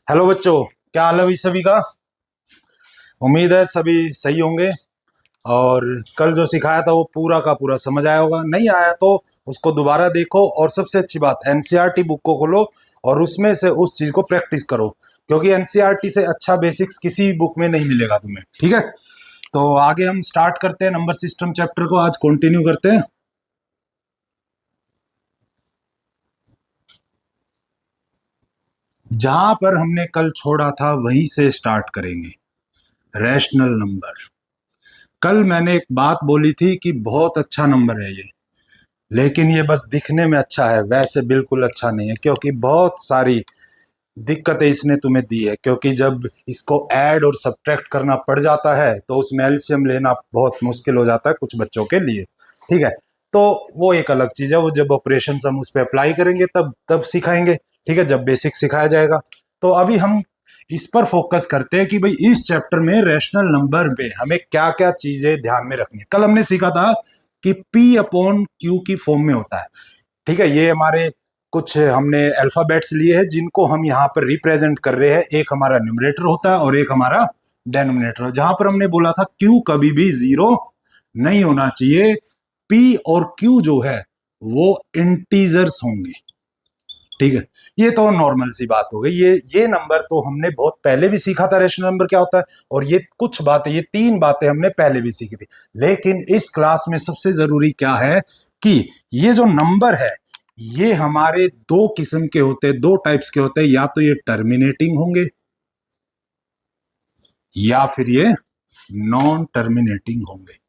Hello बच्चों, क्या हाल है भाई सभी का। उम्मीद है सभी सही होंगे। और कल जो सिखाया था वो पूरा का पूरा समझ आया होगा। नहीं आया तो उसको दोबारा देखो, और सबसे अच्छी बात एनसीईआरटी बुक को खोलो और उसमें से उस चीज को प्रैक्टिस करो, क्योंकि एनसीईआरटी से अच्छा बेसिक्स किसी बुक में नहीं मिलेगा तुम्हें। ठीक है, तो आगे हम स्टार्ट करते हैं नंबर सिस्टम चैप्टर को, आज कंटिन्यू करते हैं। जहां पर हमने कल छोड़ा था वहीं से स्टार्ट करेंगे। Rational number. कल मैंने एक बात बोली थी कि बहुत अच्छा नंबर है ये, लेकिन ये बस दिखने में अच्छा है, वैसे बिल्कुल अच्छा नहीं है, क्योंकि बहुत सारी दिक्कतें इसने तुम्हें दी है। क्योंकि जब इसको ऐड और सब्ट्रैक्ट करना पड़ जाता है तो उसमें एलसीएम लेना बहुत मुश्किल हो जाता है कुछ बच्चों के लिए। ठीक है, तो वो एक अलग चीज है, वो जब ऑपरेशन हम उस पर अप्लाई करेंगे तब तब सिखाएंगे। ठीक है, जब बेसिक सिखाया जाएगा। तो अभी हम इस पर फोकस करते हैं कि भाई इस चैप्टर में रैशनल नंबर में हमें क्या क्या चीजें ध्यान में रखनी है। कल हमने सीखा था कि पी अपॉन क्यू की फॉर्म में होता है। ठीक है, ये हमारे कुछ हमने अल्फाबेट्स लिए हैं जिनको हम यहाँ पर रिप्रेजेंट कर रहे हैं। एक हमारा न्यूमरेटर होता है और एक हमारा डेनोमिनेटर। जहां पर हमने बोला था क्यू कभी भी जीरो नहीं होना चाहिए। पी और क्यू जो है वो इंटीजर्स होंगे। ठीक है, ये तो नॉर्मल सी बात हो गई। ये नंबर तो हमने बहुत पहले भी सीखा था रैशनल नंबर क्या होता है, और ये कुछ बातें, ये तीन बातें हमने पहले भी सीखी थी। लेकिन इस क्लास में सबसे जरूरी क्या है कि ये जो नंबर है ये हमारे दो किस्म के होते हैं, दो टाइप्स के होते हैं। या तो ये टर्मिनेटिंग होंगे या फिर ये नॉन टर्मिनेटिंग होंगे।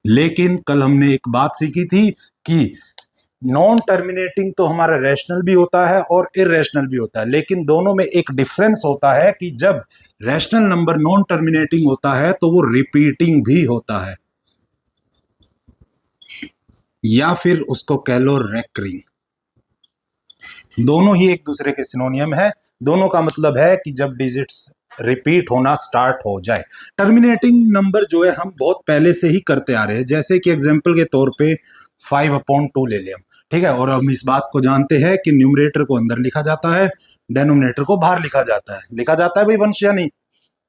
लेकिन कल हमने एक बात सीखी थी कि नॉन टर्मिनेटिंग तो हमारा रैशनल भी होता है और इरेशनल भी होता है, लेकिन दोनों में एक डिफरेंस होता है कि जब रैशनल नंबर नॉन टर्मिनेटिंग होता है तो वो रिपीटिंग भी होता है, या फिर उसको कह लो रेकरिंग। दोनों ही एक दूसरे के सिनोनियम है। दोनों का मतलब है कि जब डिजिट्स रिपीट होना स्टार्ट हो जाए। टर्मिनेटिंग नंबर जो है हम बहुत पहले से ही करते आ रहे हैं, जैसे कि एग्जांपल के तौर पे 5/2 ले लें हम। ठीक है, और हम इस बात को जानते हैं कि न्यूमरेटर को अंदर लिखा जाता है, डेनोमिनेटर को बाहर लिखा जाता है। लिखा जाता है भाई वंश या नहीं?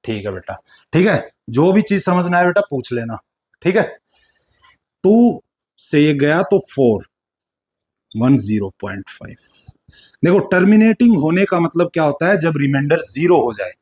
ठीक है बेटा, ठीक है। जो भी चीज समझना है बेटा पूछ लेना। ठीक है, 2 से ये गया तो 4, 10.5। देखो टर्मिनेटिंग होने का मतलब क्या होता है, जब रिमाइंडर जीरो हो जाए।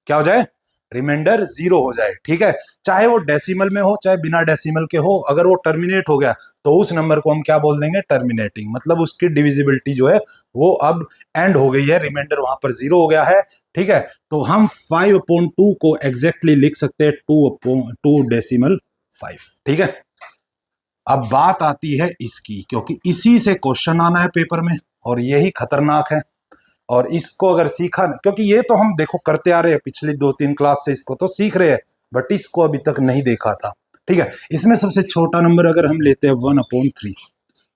क्या हो जाए? रिमाइंडर जीरो हो जाए। ठीक है, चाहे वो डेसिमल में हो चाहे बिना डेसिमल के हो, अगर वो टर्मिनेट हो गया तो उस नंबर को हम क्या बोल देंगे? टर्मिनेटिंग। मतलब उसकी डिविजिबिलिटी जो है वो अब एंड हो गई है, रिमाइंडर वहां पर जीरो हो गया है। ठीक है, तो हम 5/2 को एग्जैक्टली लिख सकते हैं 2/2 ठीक है। अब बात आती है इसकी, क्योंकि इसी से क्वेश्चन आना है पेपर में और यही खतरनाक है। और इसको अगर सीखा, क्योंकि ये तो हम देखो करते आ रहे हैं पिछली 2-3 क्लास से, इसको तो सीख रहे हैं, बट इसको अभी तक नहीं देखा था। ठीक है, इसमें सबसे छोटा नंबर अगर हम लेते हैं 1/3।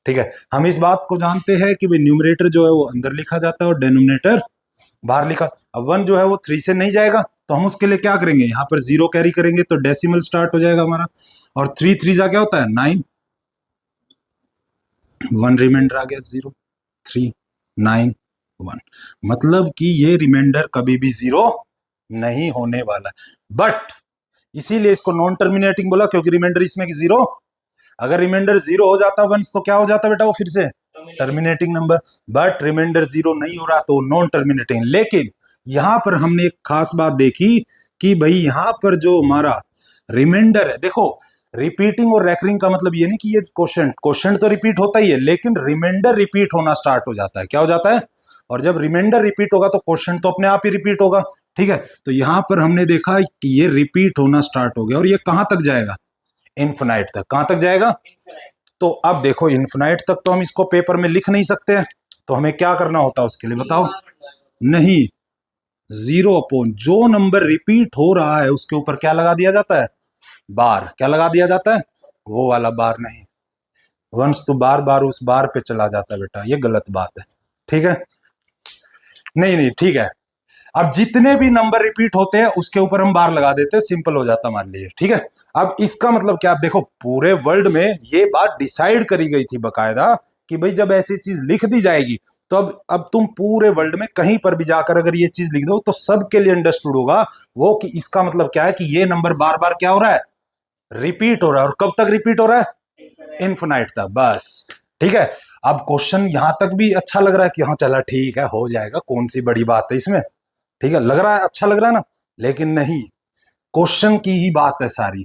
ठीक है, हम इस बात को जानते हैं कि भाई न्यूमरेटर जो है वो अंदर लिखा जाता है और डेनोमिनेटर बाहर लिखा। अब 1 जो है वो 3 से नहीं जाएगा, तो हम उसके लिए क्या करेंगे? यहाँ पर 0 कैरी करेंगे तो डेसिमल स्टार्ट हो जाएगा हमारा। और 3 3 जा क्या होता है? 9। 1 रिमाइंडर आ गया 0, 3, 9, 1। मतलब कि ये रिमाइंडर कभी भी 0 नहीं होने वाला है। बट इसीलिए इसको नॉन टर्मिनेटिंग बोला, क्योंकि रिमाइंडर इसमें कि 0। अगर रिमाइंडर 0 हो जाता वंस तो क्या हो जाता बेटा? वो फिर से टर्मिनेटिंग नंबर। बट रिमाइंडर 0 नहीं हो रहा तो नॉन टर्मिनेटिंग। लेकिन यहां पर हमने एक खास बात देखी कि भाई यहां पर जो हमारा रिमाइंडर है, देखो रिपीटिंग और रैकरिंग का मतलब ये नहीं कि ये क्वेश्चन तो रिपीट होता ही है, लेकिन रिमाइंडर रिपीट होना स्टार्ट हो जाता है। क्या हो जाता है? और जब रिमाइंडर रिपीट होगा तो क्वेश्चन तो अपने आप ही रिपीट होगा। ठीक है, तो यहां पर हमने देखा कि ये रिपीट होना स्टार्ट हो गया, और ये कहां तक जाएगा? इन्फिनाइट तक। कहां तक जाएगा? तो अब देखो इन्फिनाइट तक तो हम इसको पेपर में लिख नहीं सकते हैं, तो हमें क्या करना होता है उसके लिए बताओ? नहीं, 0 जो नंबर रिपीट हो रहा है उसके ऊपर क्या लगा दिया जाता है? बार। क्या लगा दिया जाता है? वो वाला बार नहीं। वंश तो बार बार उस बार पे चला जाता है बेटा, ये गलत बात है। ठीक है, नहीं नहीं ठीक है। अब जितने भी नंबर रिपीट होते हैं उसके ऊपर हम बार लगा देते हैं, सिंपल हो जाता मान लीजिए। ठीक है, अब इसका मतलब क्या? आप देखो पूरे वर्ल्ड में ये बात डिसाइड करी गई थी बकायदा कि भाई जब ऐसी चीज लिख दी जाएगी तो अब तुम पूरे वर्ल्ड में कहीं पर भी जाकर अगर ये चीज लिख दो तो सबके लिए अंडरस्टूड होगा वो कि इसका मतलब क्या है कि ये नंबर बार बार क्या हो रहा है, रिपीट हो रहा है। और कब तक रिपीट हो रहा है, इन्फिनाइट तक, बस। ठीक है, अब क्वेश्चन यहां तक भी अच्छा लग रहा है कि हाँ चला ठीक है हो जाएगा, कौन सी बड़ी बात है इसमें। ठीक है, लग रहा है, अच्छा लग रहा है ना, लेकिन नहीं, क्वेश्चन की ही बात है सारी।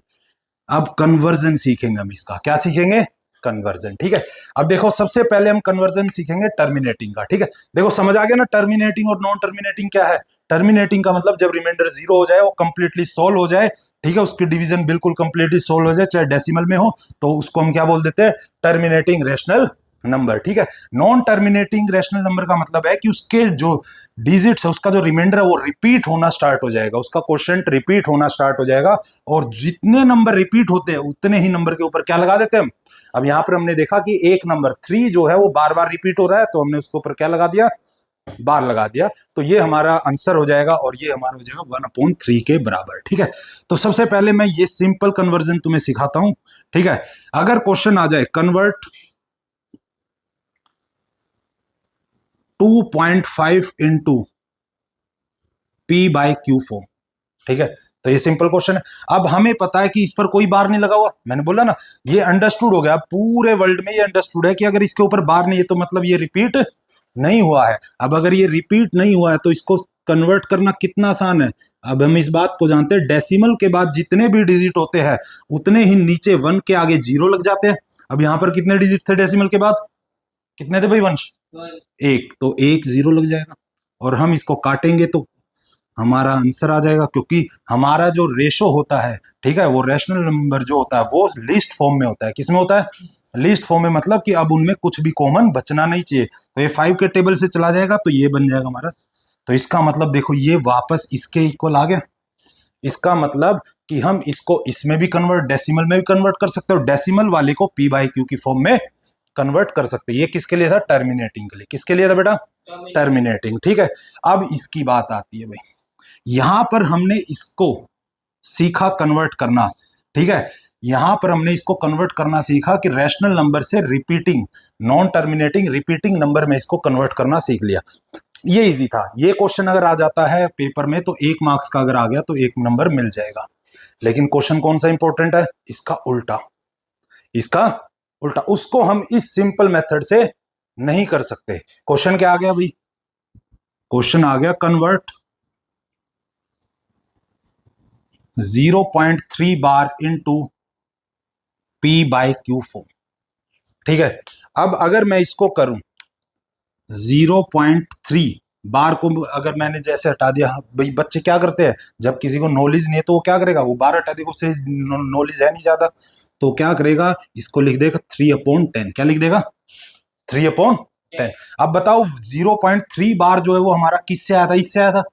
अब कन्वर्जन सीखेंगे हम, इसका क्या सीखेंगे, कन्वर्जन। ठीक है, अब देखो सबसे पहले हम कन्वर्जन सीखेंगे टर्मिनेटिंग का। ठीक है, देखो समझ आ गया ना टर्मिनेटिंग और नॉन टर्मिनेटिंग क्या है। टर्मिनेटिंग का मतलब जब रिमाइंडर 0 हो जाए, वो कंप्लीटली सोल्व हो जाए। ठीक है, उसकी डिवीजन बिल्कुल कंप्लीटली सोल्व हो जाए, चाहे डेसिमल में हो, तो उसको हम क्या बोल देते हैं, टर्मिनेटिंग रेशनल नंबर। ठीक है, नॉन टर्मिनेटिंग रेशनल नंबर का मतलब है कि उसके जो डिजिट्स है, उसका जो रिमाइंडर है वो रिपीट होना स्टार्ट हो जाएगा, उसका क्वोशिएंट रिपीट होना स्टार्ट हो जाएगा। और जितने नंबर रिपीट होते हैं उतने ही नंबर के ऊपर क्या लगा देते हैं हम। अब यहां पर हमने देखा कि एक नंबर 3 जो है वो बार बार रिपीट हो रहा है, तो हमने उसके ऊपर क्या लगा दिया, बार लगा दिया। तो ये हमारा आंसर हो जाएगा और ये हमारा हो जाएगा 1/3 के बराबर। ठीक है, तो सबसे पहले मैं ये सिंपल कन्वर्जन तुम्हें सिखाता हूं। ठीक है, अगर क्वेश्चन आ जाए convert 2.5 into P by Q form. ठीक है, तो ये सिंपल क्वेश्चन है। अब हमें पता है कि इस पर कोई बार नहीं लगा हुआ, मैंने बोला ना, ये अंडरस्टूड हो गया, पूरे वर्ल्ड में ये अंडरस्टूड है कि अगर इसके ऊपर बार नहीं है तो मतलब ये रिपीट नहीं हुआ है। अब अगर ये रिपीट नहीं हुआ है तो इसको कन्वर्ट करना कितना आसान है। अब हम इस बात को जानते हैं, डेसिमल के बाद जितने भी डिजिट होते हैं उतने ही नीचे 1 के आगे 0 लग जाते हैं। अब यहां पर कितने डिजिट थे डेसिमल के बाद, कितने थे भाई वंश, एक, तो एक 0 लग जाएगा। और हम इसको काटेंगे तो हमारा आंसर आ जाएगा, क्योंकि हमारा जो रेशो होता है, ठीक है, वो रैशनल नंबर जो होता है वो लीस्ट फॉर्म में होता है। किसमें होता है, लीस्ट फॉर्म में, मतलब कि अब उनमें कुछ भी कॉमन बचना नहीं चाहिए। तो ये 5 के टेबल से चला जाएगा तो ये बन जाएगा हमारा। तो इसका मतलब देखो ये वापस इसके इक्वल आ गया। इसका मतलब कि हम इसको इसमें भी कन्वर्ट, डेसिमल में भी कन्वर्ट कर सकते हो, डेसिमल वाले को पी बाई क्यू की फॉर्म में कन्वर्ट कर सकते हैं। ये किसके लिए था, टर्मिनेटिंग के लिए। किसके लिए था बेटा, टर्मिनेटिंग। ठीक है, अब इसकी बात आती है भाई, यहां पर हमने इसको सीखा कन्वर्ट करना। ठीक है, यहां पर हमने इसको कन्वर्ट करना सीखा कि रैशनल नंबर से repeating, non terminating repeating number में इसको कन्वर्ट करना सीख लिया। ये इजी था। ये क्वेश्चन अगर आ जाता है पेपर में तो 1 मार्क्स का अगर आ गया तो 1 नंबर मिल जाएगा। लेकिन क्वेश्चन कौन सा इंपॉर्टेंट है, इसका उल्टा, इसका उल्टा, उसको हम इस सिंपल मेथड से नहीं कर सकते। क्वेश्चन क्या आ गया भाई, क्वेश्चन आ गया convert 0.3 bar into P by Q form. ठीक है, अब अगर मैं इसको करूं 0.3 बार को, अगर मैंने जैसे हटा दिया, भाई बच्चे क्या करते हैं, जब किसी को नॉलेज नहीं है तो वो क्या करेगा, वो बार हटा देगा, उसे नॉलेज है नहीं ज्यादा, तो क्या करेगा, इसको लिख देगा 3/10। क्या लिख देगा, 3/10। अब बताओ 0.3 बार जो है वो हमारा किससे आया था, इससे आया था।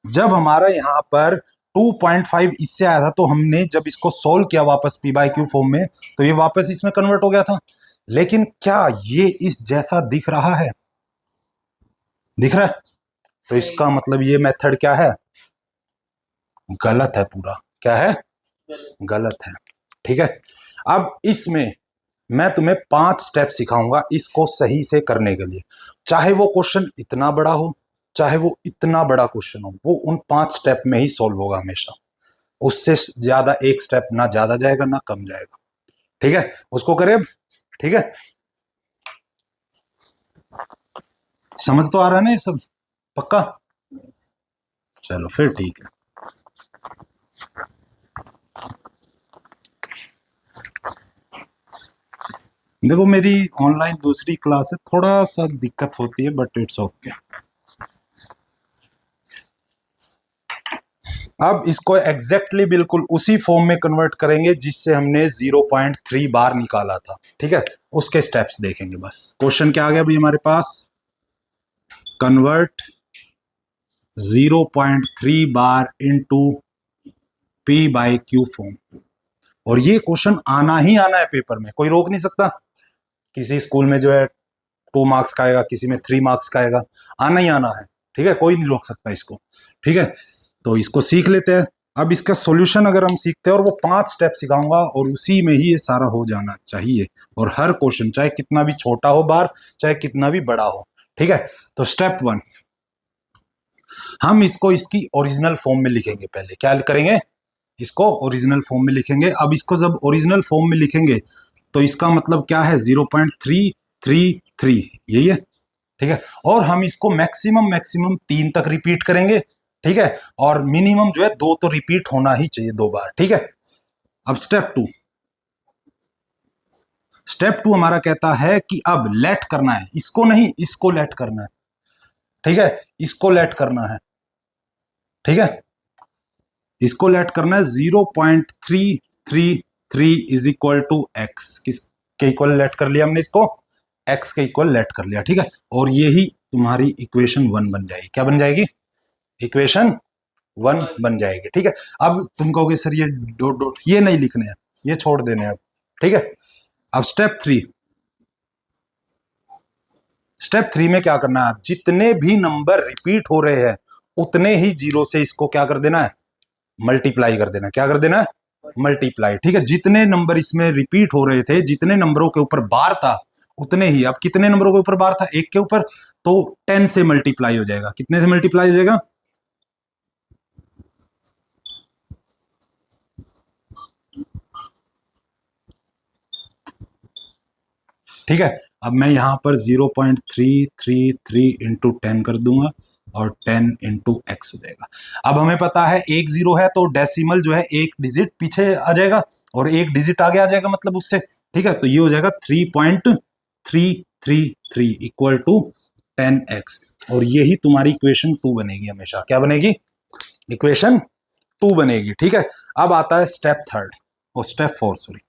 जब हमारा यहाँ पर 2.5 इससे आया था तो हमने जब इसको सोल्व किया वापस पी बाई क्यू फॉर्म में तो ये वापस इसमें कन्वर्ट हो गया था। लेकिन क्या ये इस जैसा दिख रहा है, दिख रहा है, तो इसका मतलब ये मेथड क्या है, गलत है पूरा। क्या है, गलत है। ठीक है, अब इसमें मैं तुम्हें 5 स्टेप सिखाऊंगा इसको सही से करने के लिए। चाहे वो क्वेश्चन इतना बड़ा हो, चाहे वो इतना बड़ा क्वेश्चन हो, वो उन 5 स्टेप में ही सॉल्व होगा हमेशा। उससे ज्यादा एक स्टेप ना ज्यादा जाएगा ना कम जाएगा। ठीक है, उसको करें। ठीक है, समझ तो आ रहा है ना ये सब, पक्का, चलो फिर ठीक है। देखो मेरी ऑनलाइन दूसरी क्लास है, थोड़ा सा दिक्कत होती है बट इट्स ओके। अब इसको एग्जैक्टली बिल्कुल उसी फॉर्म में कन्वर्ट करेंगे जिससे हमने 0.3 बार निकाला था। ठीक है, उसके स्टेप्स देखेंगे बस। क्वेश्चन क्या आ गया भाई हमारे पास, convert 0.3 bar into P by Q form. और ये क्वेश्चन आना ही आना है पेपर में, कोई रोक नहीं सकता। किसी स्कूल में जो है 2 मार्क्स का आएगा, किसी में 3 मार्क्स का आएगा, आना ही आना है। ठीक है, कोई नहीं रोक सकता इसको। ठीक है, तो इसको सीख लेते हैं। अब इसका सॉल्यूशन अगर हम सीखते हैं, और वो 5 स्टेप सिखाऊंगा और उसी में ही ये सारा हो जाना चाहिए, और हर क्वेश्चन चाहे कितना भी छोटा हो बार, चाहे कितना भी बड़ा हो, ठीक है। तो स्टेप 1, हम इसको इसकी ओरिजिनल फॉर्म में लिखेंगे। पहले क्या करेंगे, इसको ओरिजिनल फॉर्म में लिखेंगे। अब इसको जब ओरिजिनल फॉर्म में लिखेंगे तो इसका मतलब क्या है, 0.333, यही है, ठीक है। और हम इसको मैक्सिमम मैक्सिमम 3 तक रिपीट करेंगे, ठीक है। और मिनिमम जो है 2 तो रिपीट होना ही चाहिए, 2 बार, ठीक है। अब स्टेप 2 हमारा कहता है कि अब लेट करना है, इसको नहीं, इसको लेट करना है, ठीक है। इसको लेट करना है, ठीक है। इसको लेट करना है 0.333 इज इक्वल टू एक्स। किसके इक्वल लेट कर लिया हमने इसको, एक्स के इक्वल लेट कर लिया, ठीक है। और यही तुम्हारी इक्वेशन 1 बन जाएगी। क्या बन जाएगी, इक्वेशन 1 बन जाएगी, ठीक है। अब तुम कहोगे सर ये डॉट डॉट ये नहीं लिखने हैं, ये छोड़ देने हैं अब, ठीक है। अब स्टेप 3 में क्या करना है, जितने भी नंबर रिपीट हो रहे हैं उतने ही जीरो से इसको क्या कर देना है, मल्टीप्लाई कर देना। क्या कर देना है, मल्टीप्लाई, ठीक है। जितने नंबर इसमें रिपीट हो रहे थे, जितने नंबरों के ऊपर बार था उतने ही, अब कितने नंबरों के ऊपर बार था, 1 के ऊपर, तो 10 से मल्टीप्लाई हो जाएगा। कितने से मल्टीप्लाई हो जाएगा, ठीक है। अब मैं यहां पर 0.333 इंटू 10 कर दूंगा और 10 इंटू एक्स हो जाएगा। अब हमें पता है 1 0 है तो डेसिमल जो है 1 डिजिट पीछे आ जाएगा और 1 डिजिट आगे आ जाएगा, मतलब उससे, ठीक है। तो ये हो जाएगा 3.333 इक्वल टू 10x, और यही तुम्हारी इक्वेशन 2 बनेगी हमेशा। क्या बनेगी, इक्वेशन 2 बनेगी, ठीक है। अब आता है स्टेप 4, सॉरी।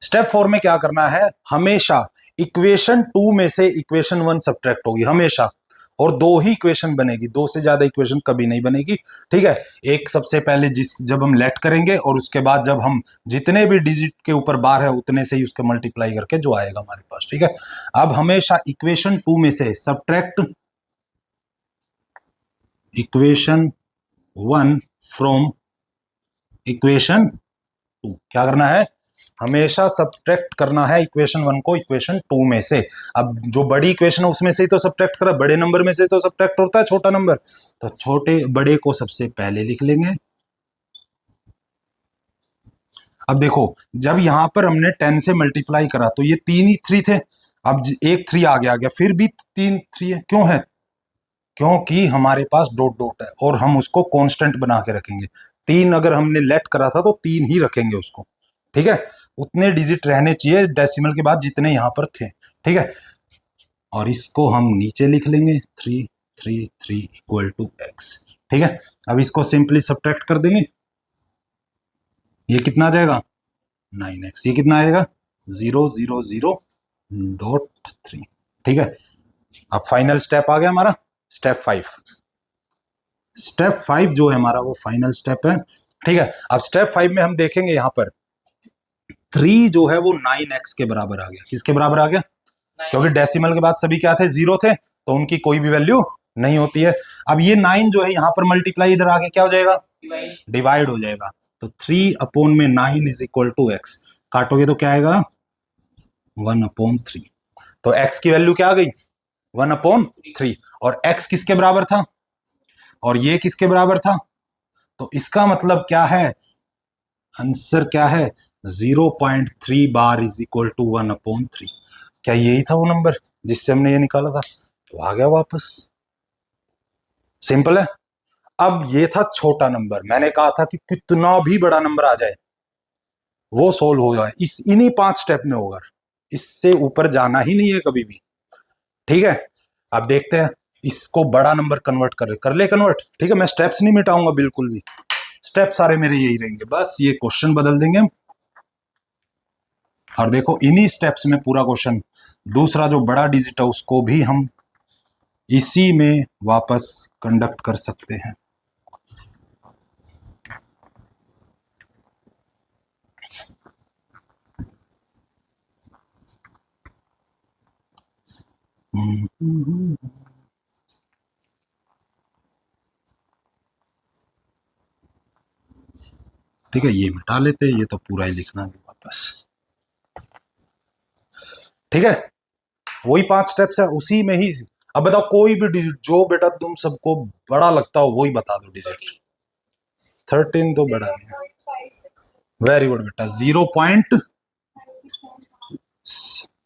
स्टेप 4 में क्या करना है, हमेशा इक्वेशन 2 में से इक्वेशन 1 सब्ट्रैक्ट होगी हमेशा, और 2 ही इक्वेशन बनेगी, 2 से ज्यादा इक्वेशन कभी नहीं बनेगी, ठीक है। एक सबसे पहले जब हम लेट करेंगे, और उसके बाद जब हम जितने भी डिजिट के ऊपर बार है उतने से ही उसके मल्टीप्लाई करके जो आएगा हमारे पास, ठीक है। अब हमेशा इक्वेशन 2 में से सब्ट्रैक्ट इक्वेशन 1 फ्रॉम इक्वेशन 2। क्या करना है, हमेशा सब्ट्रैक्ट करना है इक्वेशन 1 को इक्वेशन 2 में से। अब जो बड़ी इक्वेशन है उसमें से ही तो सब्ट्रैक्ट करा, बड़े नंबर में से तो सब्ट्रैक्ट होता है छोटा नंबर, तो छोटे बड़े को सबसे पहले लिख लेंगे। अब देखो, जब यहां पर हमने 10 से मल्टीप्लाई करा तो ये 3 ही 3 थे, अब एक 3 आ गया, फिर भी 3 3 है, क्यों है, क्योंकि हमारे पास डॉट डॉट है और हम उसको कांस्टेंट बना के रखेंगे। 3 अगर हमने लेट करा था तो 3 ही रखेंगे उसको, ठीक है। उतने डिजिट रहने चाहिए डेसिमल के बाद जितने यहां पर थे, ठीक है। और इसको हम नीचे लिख लेंगे 333 इक्वल टू एक्स, ठीक है। अब इसको सिंपली सब्ट्रैक्ट कर देंगे, ये कितना आ जाएगा, 9x। ये कितना आएगा, 0 0 0.3, ठीक है। अब फाइनल स्टेप आ गया हमारा, स्टेप 5 जो है हमारा वो फाइनल स्टेप है, ठीक है। अब स्टेप 5 में हम देखेंगे यहां पर 3 जो है वो 9x के बराबर आ गया। किसके बराबर आ गया, क्योंकि डेसिमल के बाद सभी क्या थे, 0 थे, तो उनकी कोई भी वैल्यू नहीं होती है। अब ये 9 जो है यहाँ पर मल्टीप्लाई इधर आके क्या हो जाएगा, डिवाइड हो जाएगा। तो 3/9 इज इक्वल टू एक्स, काटोगे तो क्या आएगा, 1/3। तो x की वैल्यू क्या आ गई, 1/3। और x किसके बराबर था, और ये किसके बराबर था, तो इसका मतलब क्या है, आंसर क्या है, 0.3 बार इज इक्वल टू 1/3। क्या यही था वो नंबर जिससे हमने ये निकाला था, तो आ गया वापस, सिंपल है। अब ये था छोटा नंबर, मैंने कहा था कि कितना भी बड़ा नंबर आ जाए वो सोल्व हो जाए, इन्हीं 5 स्टेप में होगा, इससे ऊपर जाना ही नहीं है कभी भी, ठीक है। अब देखते हैं इसको बड़ा नंबर कन्वर्ट कर ले कन्वर्ट, ठीक है। मैं स्टेप्स नहीं मिटाऊंगा बिल्कुल भी, स्टेप सारे मेरे यही रहेंगे, बस ये क्वेश्चन बदल देंगे हम। और देखो इन्हीं स्टेप्स में पूरा क्वेश्चन, दूसरा जो बड़ा डिजिट है उसको भी हम इसी में वापस कंडक्ट कर सकते हैं। ठीक है, ये मिटा लेते, ये तो पूरा ही लिखना है वापस। ठीक है, वही 5 स्टेप्स है, उसी में ही। अब बताओ कोई भी डिजिट जो बेटा तुम सबको बड़ा लगता हो वही बता दो डिजिट। 13 तो बड़ा नहीं है। वेरी गुड बेटा, 0.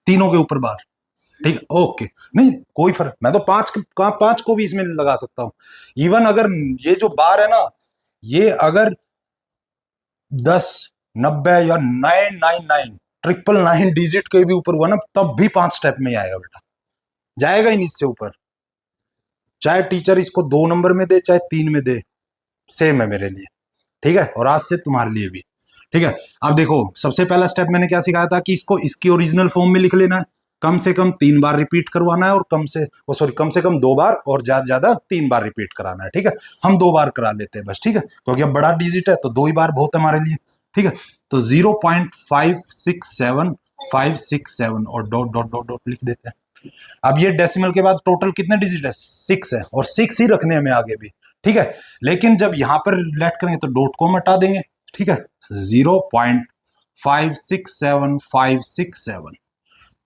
तीनों के ऊपर बार। ठीक है, ओके, नहीं कोई फर्क, मैं तो 5 को भी इसमें लगा सकता हूं। इवन अगर ये जो बार है ना, ये अगर 10, 90 या 999 999 डिजिट के भी ऊपर हुआ ना, तब भी 5 स्टेप में ही आएगा बेटा, जाएगा ही नहीं इससे ऊपर। चाहे टीचर इसको 2 नंबर में दे चाहे 3 में दे, सेम है मेरे लिए। ठीक है, और आज से तुम्हारे लिए भी। ठीक है, अब देखो सबसे पहला स्टेप मैंने क्या सिखाया था कि इसको इसकी ओरिजिनल फॉर्म में लिख लेना है, कम से कम 3 बार रिपीट करवाना है, और कम से कम 2 बार, और ज्यादा ज्यादा 3 बार रिपीट कराना है। ठीक है, हम 2 बार करा लेते हैं बस। ठीक है, क्योंकि अब बड़ा डिजिट है तो 2 ही बार बहुत है हमारे लिए। ठीक है, तो 0.567567 और डॉट डॉट डॉट डॉट लिख देते हैं। अब ये डेसिमल के बाद टोटल कितने डिजिट है, 6 है, और 6 ही रखने हमें आगे भी। ठीक है, लेकिन जब यहां पर लेट करेंगे तो डॉट को हटा देंगे। ठीक है, 0.567567।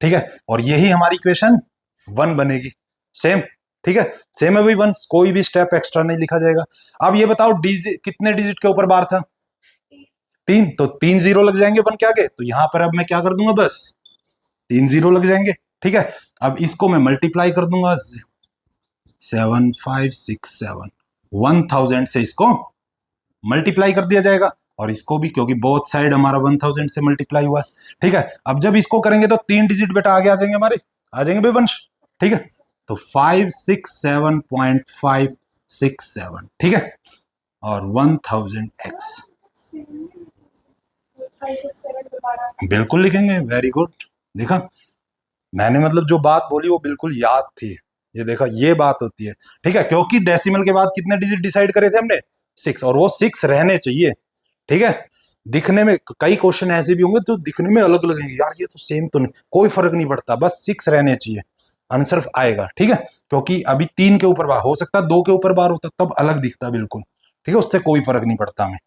ठीक है, और यही हमारी इक्वेशन 1 बनेगी। सेम, ठीक है, सेम है भाई, 1, कोई भी स्टेप एक्स्ट्रा नहीं लिखा जाएगा। अब ये बताओ कितने डिजिट के ऊपर बार था, 3, तो 3 0 लग जाएंगे 1 के आगे, तो यहां पर अब मैं क्या कर दूंगा, बस 3 0 लग जाएंगे। ठीक है, अब इसको मैं मल्टीप्लाई कर दूंगा, 7567, 1000 से इसको मल्टीप्लाई कर दिया जाएगा, और इसको भी, क्योंकि बोथ साइड हमारा 1000 से मल्टीप्लाई हुआ है। ठीक है, अब जब इसको करेंगे तो 3 डिजिट बेटा आगे आ जाएंगे हमारे, आ जाएंगे बेवंश। ठीक है, तो 567.567। ठीक है, और 1000x बिल्कुल लिखेंगे। वेरी गुड, देखा मैंने मतलब जो बात बोली वो बिल्कुल याद थी। ये देखा, ये बात होती है। ठीक है, क्योंकि डेसिमल के बाद कितने डिजिट डिसाइड करे थे हमने, 6, और वो 6 रहने चाहिए। ठीक है, दिखने में कई क्वेश्चन ऐसे भी होंगे तो दिखने में अलग लगेंगे, यार ये तो सेम तो नहीं, कोई फर्क नहीं पड़ता, बस 6 रहने चाहिए, आंसर आएगा। ठीक है, क्योंकि अभी 3 के ऊपर बार हो सकता है, 2 के ऊपर बार होता तब अलग दिखता बिल्कुल। ठीक है, उससे कोई फर्क नहीं पड़ता हमें।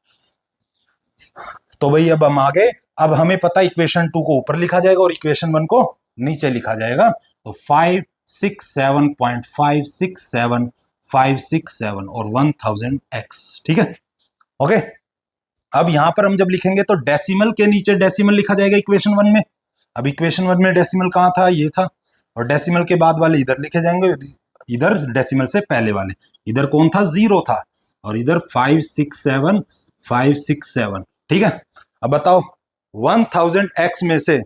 तो भाई अब हम आगे, अब हमें पता इक्वेशन 2 को ऊपर लिखा जाएगा और इक्वेशन 1 को नीचे लिखा जाएगा। तो 567.567 और 1000x। ठीक है, ओके। अब यहां पर हम जब लिखेंगे तो डेसिमल के नीचे डेसिमल लिखा जाएगा इक्वेशन 1 में। अब इक्वेशन 1 में डेसिमल कहां था, ये था, और डेसिमल के बाद वाले इधर लिखे जाएंगे, इधर डेसिमल से पहले वाले, इधर कौन था, 0 था, और इधर 567. ठीक है, अब बताओ 1000x में से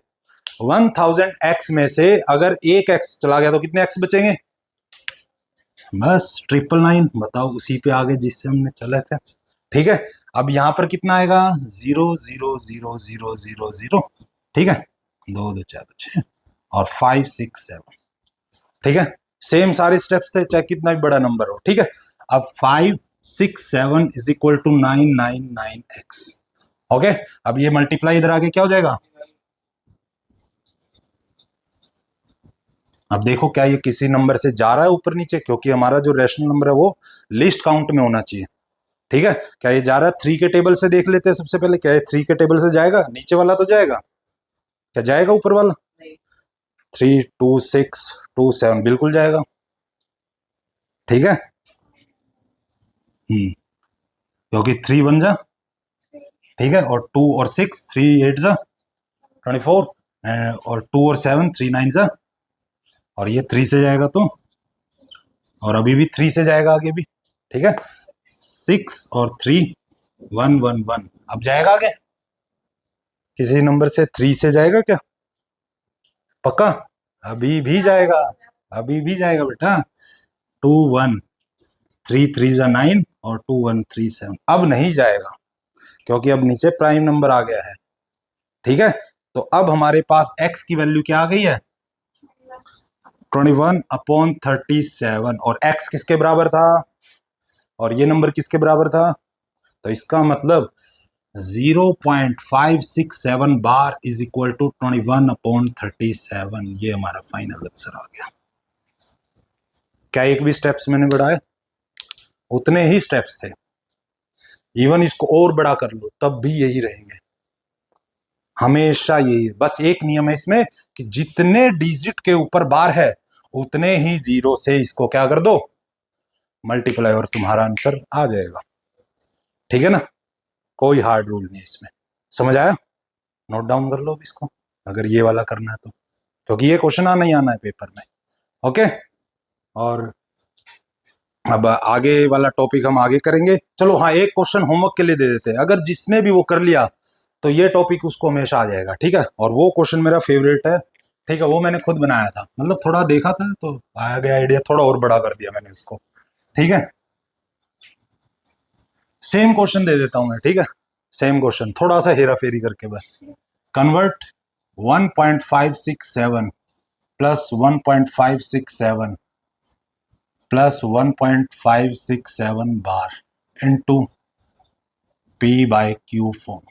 1000x में से अगर एक x चला गया तो कितने x बचेंगे, बस 999। बताओ उसी पे आगे जिससे हमने चले थे। ठीक है, अब यहां पर कितना आएगा, 0 0 0 0 0 0। ठीक है, 2 2 4 6 और 567। ठीक है, सेम सारे स्टेप्स थे चाहे कितना भी बड़ा नंबर हो। ठीक है, अब 567 is equal to 999x। Okay, अब ये मल्टीप्लाई इधर आगे क्या हो जाएगा, अब देखो क्या ये किसी नंबर से जा रहा है ऊपर नीचे, क्योंकि हमारा जो रैशनल नंबर है वो लिस्ट काउंट में होना चाहिए। ठीक है, क्या ये जा रहा है 3 के टेबल से, देख लेते हैं सबसे पहले, क्या ये 3 के टेबल से जाएगा, नीचे वाला तो जाएगा, क्या जाएगा ऊपर वाला, 3 2 6 2 7 बिल्कुल जाएगा। ठीक है, क्योंकि 3 1 जा, ठीक है, और 2 और 6 3 8 जा 24, और 2 और 7 3 9 जा, और ये 3 से जाएगा तो, और अभी भी 3 से जाएगा आगे भी। ठीक है, 6 और 3 1 1 1, अब जाएगा आगे किसी नंबर से 3 से जाएगा क्या, पक्का, अभी भी जाएगा, अभी भी जाएगा बेटा, 2 1 3 3 जा 9 और 2 1 3 7, अब नहीं जाएगा क्योंकि अब नीचे प्राइम नंबर आ गया है। ठीक है, तो अब हमारे पास x की वैल्यू क्या आ गई है, 21/37, और x किसके बराबर था, और ये नंबर किसके बराबर था, तो इसका मतलब 0.567 बार इज इक्वल टू 21/37। ये हमारा फाइनल आंसर आ गया। क्या एक भी स्टेप्स मैंने बढ़ाए, उतने ही स्टेप्स थे, इवन इसको और बड़ा कर लो तब भी यही रहेंगे, हमेशा यही है। बस एक नियम है इसमें कि जितने डिजिट के ऊपर बार है उतने ही जीरो से इसको क्या कर दो, मल्टीप्लाई, और तुम्हारा आंसर आ जाएगा। ठीक है ना, कोई हार्ड रूल नहीं इसमें, समझ आया? नोट डाउन कर लो इसको अगर ये वाला करना है तो, क्योंकि ये क्वेश्चन आना ही आना है पेपर में। ओके, और अब आगे वाला टॉपिक हम आगे करेंगे। चलो हाँ, एक क्वेश्चन होमवर्क के लिए दे देते हैं, अगर जिसने भी वो कर लिया तो ये टॉपिक उसको हमेशा आ जाएगा। ठीक है, और वो क्वेश्चन मेरा फेवरेट है। ठीक है, वो मैंने खुद बनाया था, मतलब थोड़ा देखा था तो आया गया आइडिया, थोड़ा और बड़ा कर दिया मैंने इसको। ठीक है, सेम क्वेश्चन दे देता हूं मैं। ठीक है, सेम क्वेश्चन थोड़ा सा हेरा फेरी करके बस। Convert 1.567 plus 1.567 plus 1.567 bar into P by Q form.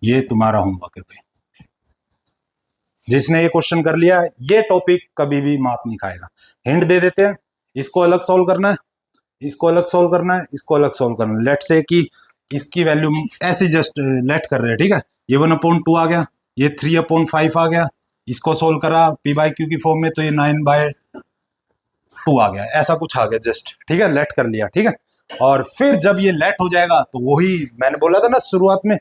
ये तुम्हारा होमवर्क है भाई। जिसने ये क्वेश्चन कर लिया ये टॉपिक कभी भी मात नहीं खाएगा। हिंट दे देते हैं, इसको अलग सॉल्व करना है, इसको अलग सॉल्व करना है, इसको अलग सॉल्व करना है। लेट से कि इसकी वैल्यू ऐसे जस्ट लेट कर रहे हैं। ठीक है, ये 1/2 आ गया, ये 3/5 आ गया, इसको सोल्व करा पी बाई क्यू की फॉर्म में तो ये 9/2 आ गया, ऐसा कुछ आ गया जस्ट। ठीक है, लेट कर लिया। ठीक है, और फिर जब ये लेट हो जाएगा तो वही मैंने बोला था ना शुरुआत में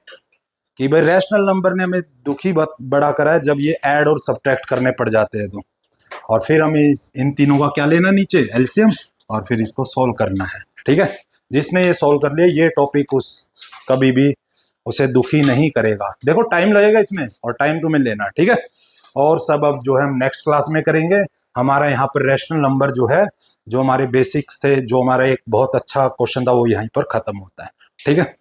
कि भाई रैशनल नंबर ने हमें दुखी बड़ा करा है जब ये ऐड और सब्ट्रैक्ट करने पड़ जाते हैं तो, और फिर हमें इन तीनों का क्या लेना नीचे एलसीएम, और फिर इसको सॉल्व करना है। ठीक है, जिसने ये सॉल्व कर लिया ये टॉपिक उस कभी भी उसे दुखी नहीं करेगा। देखो टाइम लगेगा इसमें और टाइम तुम्हें लेना। ठीक है, और सब अब जो है हम नेक्स्ट क्लास में करेंगे। हमारा यहाँ पर रैशनल नंबर जो है, जो हमारे बेसिक्स थे, जो हमारा एक बहुत अच्छा क्वेश्चन था, वो यहीं पर खत्म होता है। ठीक है।